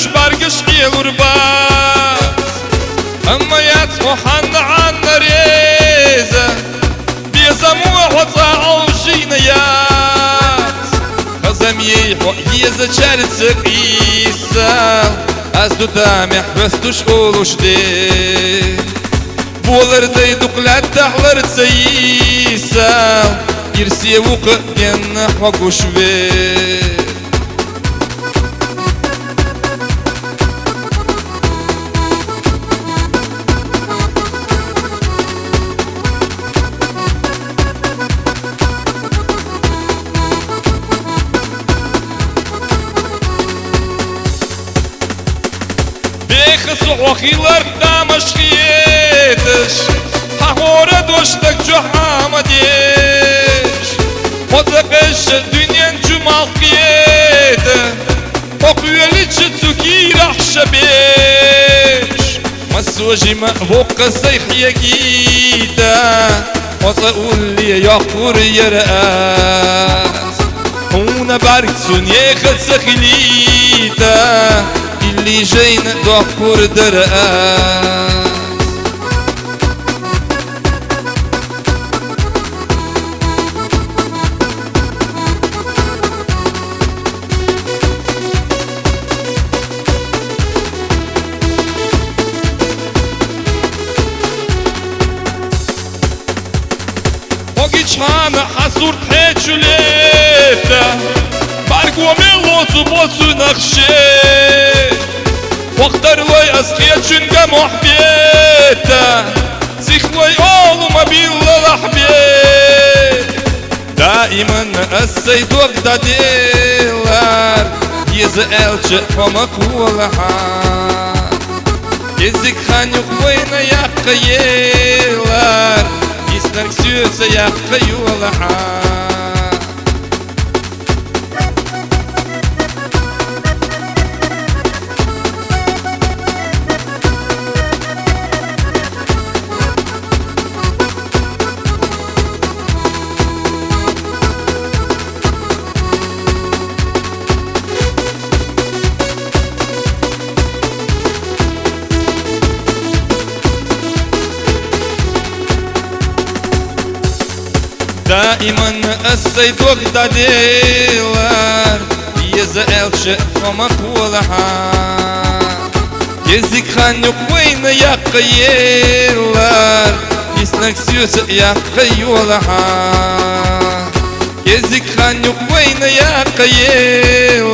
وش برقش غربات أما يتوحن عن ريزة بيزموع وطاعوا جينيات خزم يحوى يزا شارت سقيسة أزدو دامح بستوش قولوش دي بولر دي دقلات تحلر تسيسة يرسي وقع ينح وقوش بي وخيلر دامش خيتش حورة دوشتك جحامة ديش وتقش الدنيا جمال قيته وقويلتش تسوكي رح شبيش مسوجي مقبوق سيخ يقيته وتقول لي يقور يرأس هون بارك سوني خد سخليته اللي جاينا دكور درقاس وقت شانا حصور تحيجوليته بارقو ميلوتو بوتو نخشي واختار لي أسخية جنقة محبيته سيخ لي أولو مبيلا لحبيت دائما السيد وقت ديلار يزقلش فمك ولحان يزيك خانيوك وين يقيلار يسنرك سيوسة يقيولحان دائما السيد وقت ديلار يزقلش فمك ولحان يزيك خانيوك وين يقيلار يسنك سيوس يقيولحان يزيك خانيوك وين يقيلار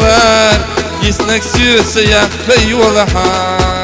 يسنك سيوس يقيولحان